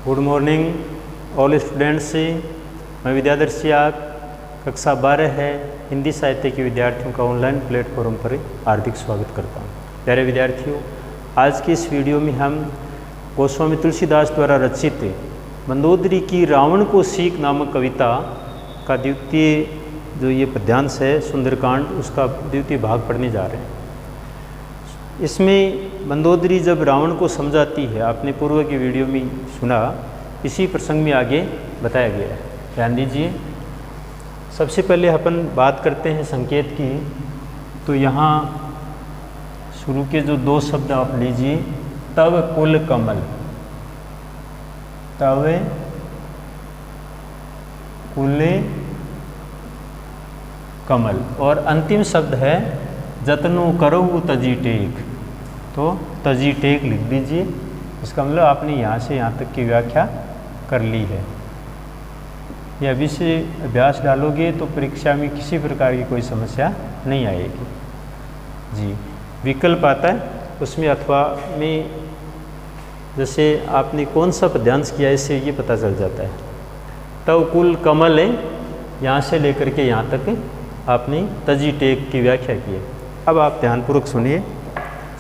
Good morning all students. मैं विद्यादर्शी आप कक्षा 12 है हिंदी साहित्य के विद्यार्थियों का ऑनलाइन प्लेटफॉर्म पर हार्दिक स्वागत करता हूं। प्यारे विद्यार्थियों, आज की इस वीडियो में हम गोस्वामी तुलसीदास द्वारा रचित मंदोदरी की रावण को सीख नामक कविता का द्वितीय जो ये पद्यांश है सुंदरकांड, उसका द्वितीय भाग पढ़ने जा रहे हैं। इसमें मंदोदरी जब रावण को समझाती है, आपने पूर्व की वीडियो में सुना, इसी प्रसंग में आगे बताया गया है। ध्यान दीजिए। सबसे पहले अपन बात करते हैं संकेत की। तो यहाँ शुरू के जो दो शब्द आप लीजिए, तव कुल कमल, तव कुल कमल, और अंतिम शब्द है जतनो करहु तजी टेक। तो तजी टेक लिख दीजिए। इसका मतलब आपने यहाँ से यहाँ तक की व्याख्या कर ली है। यह अभी से अभ्यास डालोगे तो परीक्षा में किसी प्रकार की कोई समस्या नहीं आएगी जी। विकल्प आता है उसमें अथवा में, जैसे आपने कौन सा पद्यांश किया इससे ये पता चल जाता है। तव कुल कमल है, यहाँ से लेकर के यहाँ तक आपने तजी टेक की व्याख्या की है। अब आप ध्यानपूर्वक सुनिए।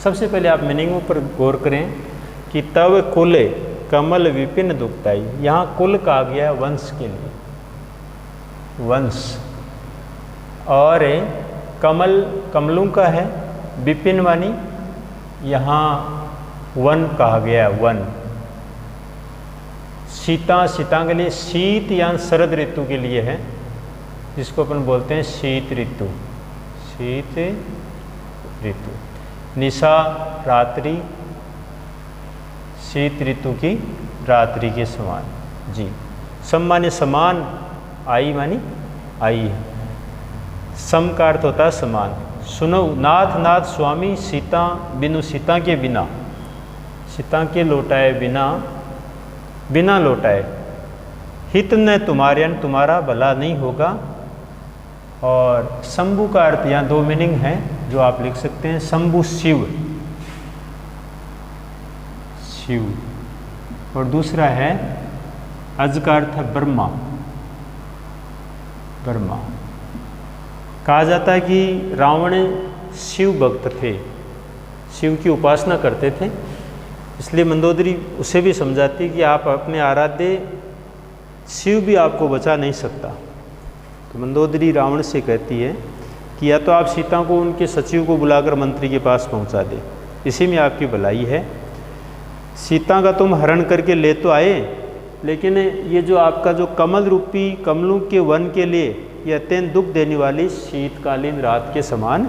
सबसे पहले आप मीनिंगों पर गौर करें कि तव कुल कमल विपिन दुखदाई। यहाँ कुल कहा गया है वंश के लिए, वंश, और कमल कमलों का है, विपिन वानी यहाँ वन कहा गया है, वन। सीता, सीता के लिए शीत या शरद ऋतु के लिए है, जिसको अपन बोलते हैं शीत ऋतु, शीत ऋतु। निशा रात्रि, शीत ऋतु की रात्रि के समान जी। सम माने समान, आई मानी आई है। सम का अर्थ होता है समान। सुनो नाथ नाथ स्वामी सीता बिनु, सीता के बिना, सीता के लौटाए बिना, बिना लौटाए। हित न तुम्हारे, तुम्हारा भला नहीं होगा। और शंभु का अर्थ यहाँ दो मीनिंग है जो आप लिख सकते हैं। शंभु शिव, शिव, और दूसरा है अज का अर्थ है ब्रह्मा, ब्रह्मा। कहा जाता है कि रावण शिव भक्त थे, शिव की उपासना करते थे, इसलिए मंदोदरी उसे भी समझाती कि आप अपने आराध्य शिव भी आपको बचा नहीं सकता। तो मंदोदरी रावण से कहती है कि या तो आप सीता को उनके सचिव को बुलाकर मंत्री के पास पहुंचा दे, इसी में आपकी भलाई है। सीता का तुम हरण करके ले तो आए, लेकिन ये जो आपका जो कमल रूपी कमलों के वन के लिए ये अत्यंत दुख देने वाली शीतकालीन रात के समान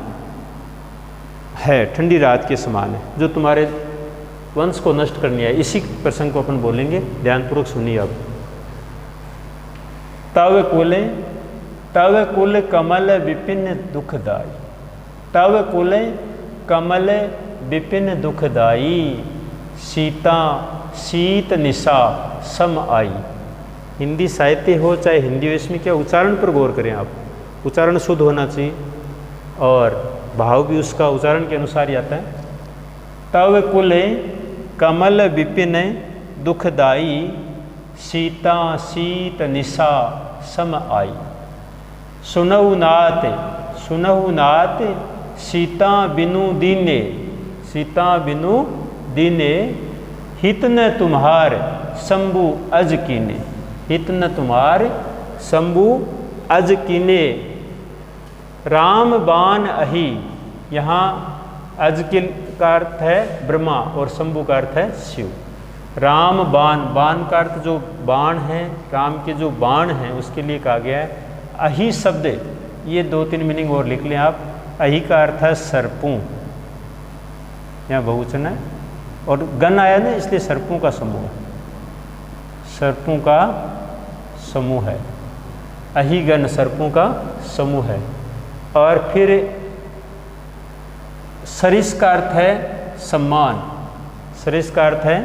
है, ठंडी रात के समान है, जो तुम्हारे वंश को नष्ट करनी है। इसी प्रसंग को अपन बोलेंगे, ध्यानपूर्वक सुनिए। अब तव कुले, तव कुल कमल विपिन दुखदाई, तव कुल कमल विपिन दुखदाई, सीता शीत निशा सम आई। हिंदी साहित्य हो चाहे हिंदी हो, इसमें क्या उच्चारण पर गौर करें आप। उच्चारण शुद्ध होना चाहिए और भाव भी उसका उच्चारण के अनुसार ही आता है। तव कुल कमल विपिन दुखदाई, सीता शीत निशा सम आई। सुनहु नाथ, सुनहु नाथ सीता बिनु दीने, सीता बिनु दीने, हित न तुम्हार शंभु अज कीने, हित न तुम्हार शंभु अज कीने। राम बाण अहि, यहाँ अज के का अर्थ है ब्रह्मा और शंभु का अर्थ है शिव। राम बाण, बाण का अर्थ जो बाण है, राम के जो बाण हैं उसके लिए कहा गया है। अहि शब्द, ये दो तीन मीनिंग और लिख लें आप। अहि का अर्थ है सर्पों, यहाँ बहुवचन है, और गण आया ना इसलिए सर्पों का समूह है, सर्पों का समूह है। अहि गण सर्पों का समूह है। और फिर सरिस का अर्थ है सम्मान, सरिस का अर्थ है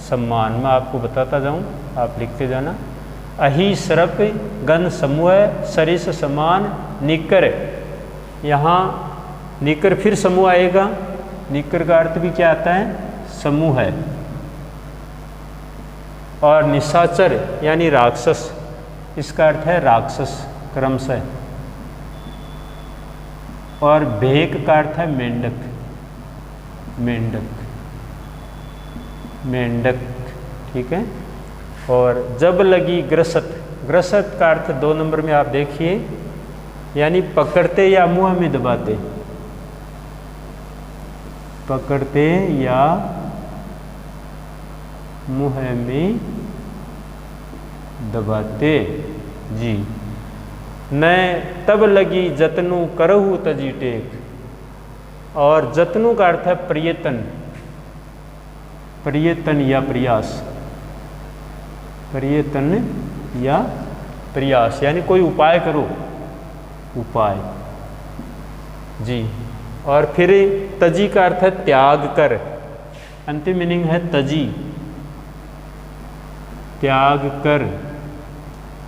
सम्मान। मैं आपको बताता जाऊं, आप लिखते जाना। अहि सर्प गण समूह, सरिस समान, निकर, यहाँ निकर फिर समूह आएगा। निकर का अर्थ भी क्या आता है? समूह है। और निशाचर यानी राक्षस, इसका अर्थ है राक्षस क्रमशः, और भेक का अर्थ है मेंढक, मेंढक, मेंढक, ठीक है। और जब लगी ग्रसत, ग्रसत का अर्थ 2 नंबर में आप देखिए, यानी पकड़ते या मुंह में दबाते, पकड़ते या मुंह में दबाते जी। न तब लगी जतनु करहु तजी टेक, और जतनु का अर्थ है प्रयत्न, प्रयत्न या प्रयास, प्रयत्न या प्रयास, यानी कोई उपाय करो, उपाय जी। और फिर तजी का अर्थ है त्याग कर, अंतिम मीनिंग है तजी, त्याग कर।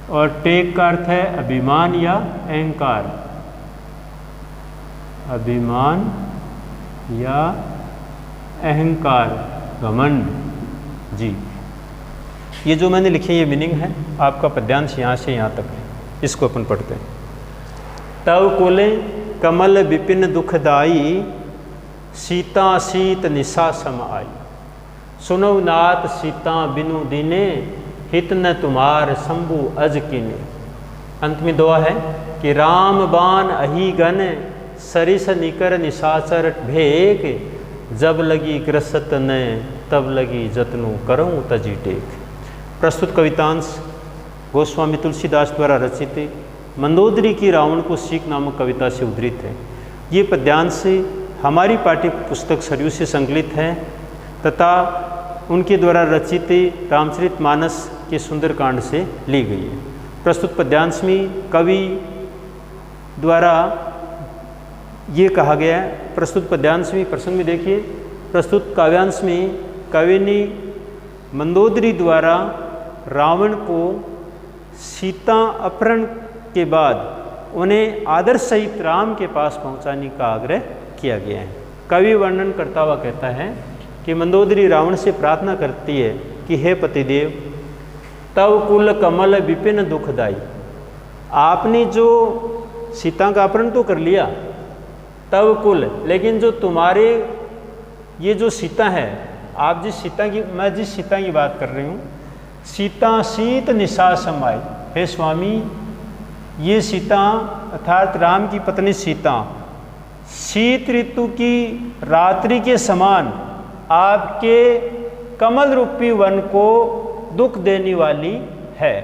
और टेक का अर्थ है अभिमान या अहंकार, अभिमान या अहंकार, घमंड जी। ये जो मैंने लिखे ये मीनिंग है, आपका पद्यांश यहाँ से यहाँ तक है, इसको अपन पढ़ते हैं। तव कोले कमल विपिन दुखदाई, सीता शीत निशा सम आई। सुनो नाथ सीता बिनु दीने, हित न तुम्हार शंभु अज कीने। अंत में दुआ है कि राम बाण अहि गन, सरिस निकर निशाचर भेक। जब लगी ग्रसत न, तब लगी जतनु करऊं तजी टेक। प्रस्तुत कवितांश गोस्वामी तुलसीदास द्वारा रचित मंदोदरी की रावण को सीख नामक कविता से उद्धृत है। ये पद्यांश हमारी पाठ्य पुस्तक सरयू से संकलित है तथा उनके द्वारा रचित रामचरितमानस के सुंदरकांड से ली गई है। प्रस्तुत पद्यांश में कवि द्वारा ये कहा गया है, प्रस्तुत पद्यांश में प्रसंग में देखिए, प्रस्तुत काव्यांश में कवि ने मंदोदरी द्वारा रावण को सीता अपहरण के बाद उन्हें आदर सहित राम के पास पहुंचाने का आग्रह किया गया है। कवि वर्णन करता हुआ कहता है कि मंदोदरी रावण से प्रार्थना करती है कि हे पतिदेव, तव कुल कमल विपिन दुखदाई। आपने जो सीता का अपहरण तो कर लिया, तव कुल, लेकिन जो तुम्हारे ये जो सीता है, आप जिस सीता की, मैं जिस सीता की बात कर रही हूँ, सीता शीत निशा समाई। हे स्वामी, ये सीता अर्थात राम की पत्नी सीता शीत ऋतु की रात्रि के समान आपके कमल रूपी वन को दुख देने वाली है।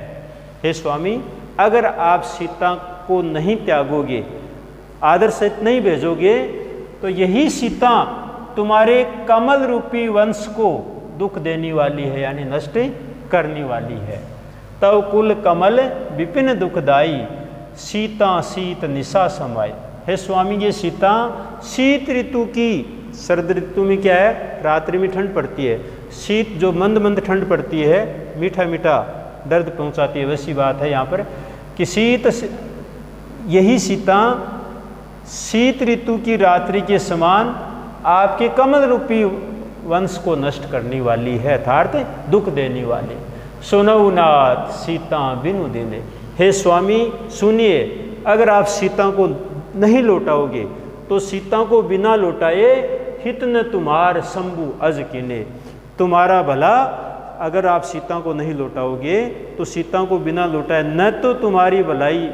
हे स्वामी, अगर आप सीता को नहीं त्यागोगे, आदर सहित नहीं भेजोगे, तो यही सीता तुम्हारे कमल रूपी वंश को दुख देने वाली है, यानी नष्ट करने वाली है। तव कुल कमल विपिन दुखदाई, सीता शीत निशा समाई। हे स्वामी, ये सीता शीत ऋतु की, शरद ऋतु में क्या है, रात्रि में ठंड पड़ती है, शीत जो मंद मंद ठंड पड़ती है, मीठा मीठा दर्द पहुंचाती है, वैसी बात है यहाँ पर कि शीत, यही सीता शीत ऋतु की रात्रि के समान आपके कमल रूपी वंश को नष्ट करने वाली है, अर्थात दुख देने वाली। सुनऊ नाथ सीता बिनु देने। हे स्वामी सुनिए, अगर आप सीता को नहीं लौटाओगे तो सीता को बिना लौटाए हित न तुम्हार शंभु अज कीने। तुम्हारा भला, अगर आप सीता को नहीं लौटाओगे तो सीता को बिना लौटाए न तो तुम्हारी भलाई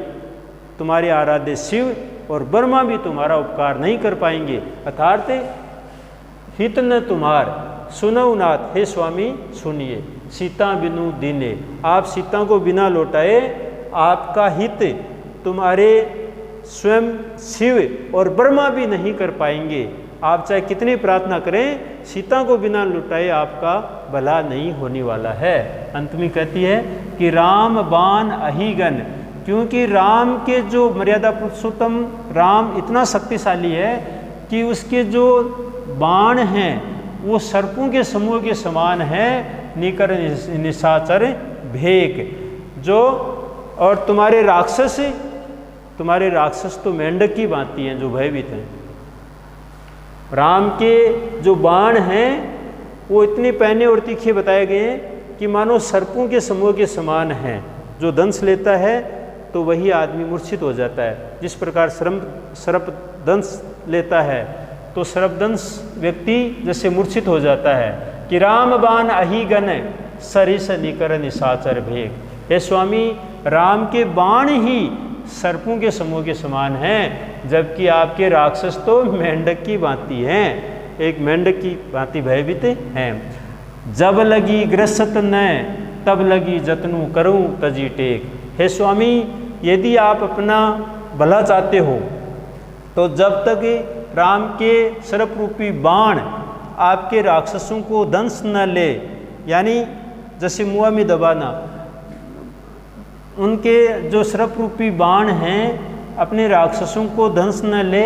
तुम्हारे आराध्य शिव और ब्रह्मा भी तुम्हारा उपकार नहीं कर पाएंगे, अर्थात हित न तुम्हार। सुनऊ नाथ, हे स्वामी सुनिए, सीता बिनु दीने। आप सीता को बिना लौटाए आपका हित तुम्हारे स्वयं शिव और ब्रह्मा भी नहीं कर पाएंगे। आप चाहे कितनी प्रार्थना करें, सीता को बिना लौटाए आपका भला नहीं होने वाला है। अंत में कहती है कि राम बाण अहिगन, क्योंकि राम के जो मर्यादा पुरुषोत्तम राम इतना शक्तिशाली है कि उसके जो बाण हैं वो सर्पों के समूह के समान है, निकर निशाचर भेक जो। और तुम्हारे राक्षस तो मेंढक की भांति हैं जो भयभीत हैं। राम के जो बाण हैं वो इतने पैने और तीखे बताए गए हैं कि मानो सर्पों के समूह के समान हैं। जो दंश लेता है तो वही आदमी मूर्छित हो जाता है। जिस प्रकार सर्प दंश लेता है तो सर्पदंश व्यक्ति जैसे मूर्छित हो जाता है कि राम बाण अहि गण सरिस निकर निशाचर भेग। हे स्वामी, राम के बाण ही सर्पों के समूह के समान हैं, जबकि आपके राक्षस तो मेंढक की भांति हैं, एक मेंढक की भांति भयभीत हैं। जब लगी ग्रसत न तब लगी जतनु करूं तजी टेक। हे स्वामी, यदि आप अपना भला चाहते हो तो जब तक राम के सर्प रूपी बाण आपके राक्षसों को दंश न ले, यानी जैसे मुआ में दबाना, उनके जो सर्प रूपी बाण हैं अपने राक्षसों को दंश न ले,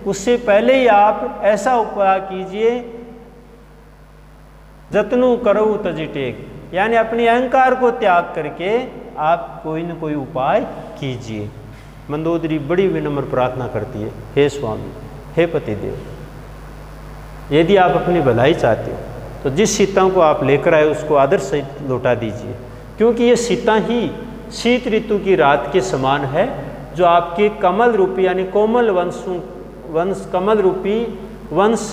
उससे पहले ही आप ऐसा उपाय कीजिए, जतनु करो तजी टेक, यानी अपने अहंकार को त्याग करके आप कोई न कोई उपाय कीजिए। मंदोदरी बड़ी विनम्र प्रार्थना करती है, हे स्वामी, हे पतिदेव, यदि आप अपनी भलाई चाहते हो तो जिस सीता को आप लेकर आए उसको आदर सहित लौटा दीजिए, क्योंकि ये सीता ही शीत ऋतु की रात के समान है, जो आपके कमल रूपी यानी कोमल वंश कमल रूपी वंश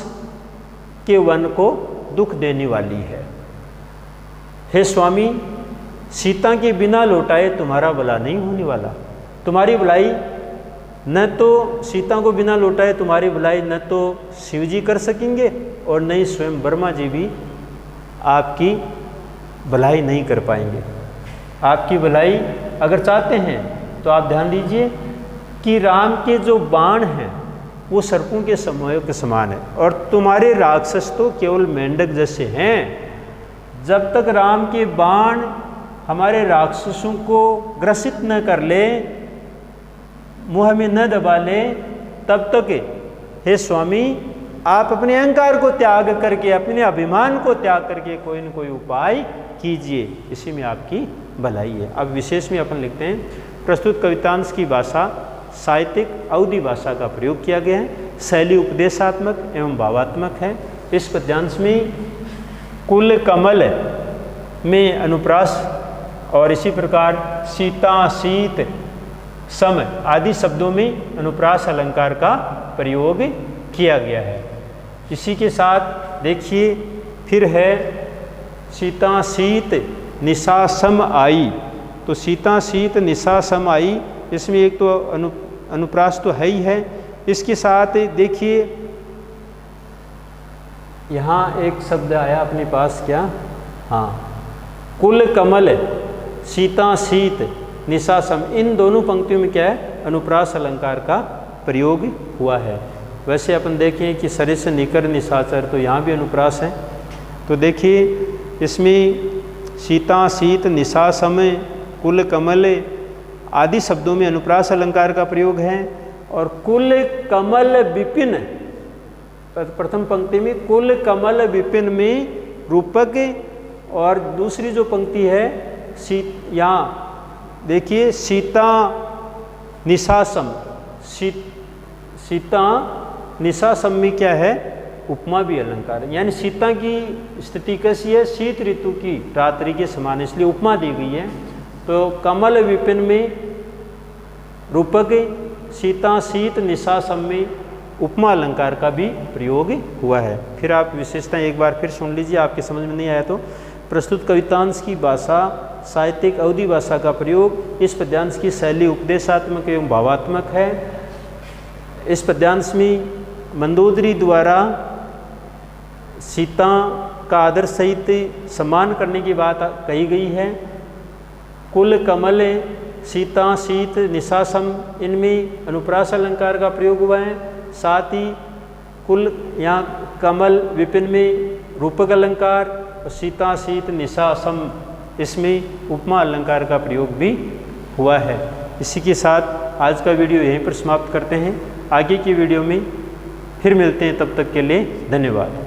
के वन को दुख देने वाली है। हे स्वामी, सीता के बिना लौटाए तुम्हारा भला नहीं होने वाला। तुम्हारी भलाई न तो सीता को बिना लौटाए तुम्हारी भलाई न तो शिव जी कर सकेंगे और न ही स्वयं ब्रह्मा जी भी आपकी भलाई नहीं कर पाएंगे। आपकी भलाई अगर चाहते हैं तो आप ध्यान दीजिए कि राम के जो बाण हैं वो सर्पों के समूह के समान है, और तुम्हारे राक्षस तो केवल मेंढक जैसे हैं। जब तक राम के बाण हमारे राक्षसों को ग्रसित न कर ले, मुँह में न दबा ले, तब तक हे स्वामी, आप अपने अहंकार को त्याग करके, अपने अभिमान को त्याग करके कोई न कोई उपाय कीजिए, इसी में आपकी भलाई है। अब विशेष में अपन लिखते हैं, प्रस्तुत कवितांश की भाषा साहित्यिक अवधि भाषा का प्रयोग किया गया है। शैली उपदेशात्मक एवं भावात्मक है। इस पद्यांश में कुल कमल में अनुप्रास और इसी प्रकार सीता, शीत, सम आदि शब्दों में अनुप्रास अलंकार का प्रयोग किया गया है। इसी के साथ देखिए फिर है सीता, शीत, निशा, सम आई। तो सीता, शीत, निशा, सम आई, इसमें एक तो अनुप्रास तो है ही है। इसके साथ देखिए यहाँ एक शब्द आया अपने पास, क्या, हाँ, कुल कमल, सीता, शीत, निशा, सम, इन दोनों पंक्तियों में क्या है, अनुप्रास अलंकार का प्रयोग हुआ है। वैसे अपन देखें कि सरिस निकर निशाचर, तो यहाँ भी अनुप्रास है। तो देखिए इसमें सीता, शीत, निशा, सम, कुल कमल आदि शब्दों में अनुप्रास अलंकार का प्रयोग है। और कुल कमल विपिन, प्रथम पंक्ति में कुल कमल विपिन में रूपक, और दूसरी जो पंक्ति है यहाँ देखिए सीता, निशासम, सीता, निशासम में क्या है, उपमा भी अलंकार है। यानी सीता की स्थिति कैसी है, शीत ऋतु की रात्रि के समान, इसलिए उपमा दी गई है। तो कमल विपिन में रूपक, सीता, शीत, निशा, सम में उपमा अलंकार का भी प्रयोग हुआ है। फिर आप विशेषताएं एक बार फिर सुन लीजिए, आपके समझ में नहीं आया तो। प्रस्तुत कवितांश की भाषा साहित्यिक अवधि भाषा का प्रयोग। इस पद्यांश की शैली उपदेशात्मक एवं भावात्मक है। इस पद्यांश में मंदोदरी द्वारा सीता का आदर सहित सम्मान करने की बात कही गई है। कुल कमल, सीता, शीत, निशासम, इनमें अनुप्रास अलंकार का प्रयोग हुआ है। साथ ही कुल, यहाँ कमल विपिन में रूपक अलंकार, और सीता, शीत, निशा, सम, इसमें उपमा अलंकार का प्रयोग भी हुआ है। इसी के साथ आज का वीडियो यहीं पर समाप्त करते हैं। आगे की वीडियो में फिर मिलते हैं, तब तक के लिए धन्यवाद।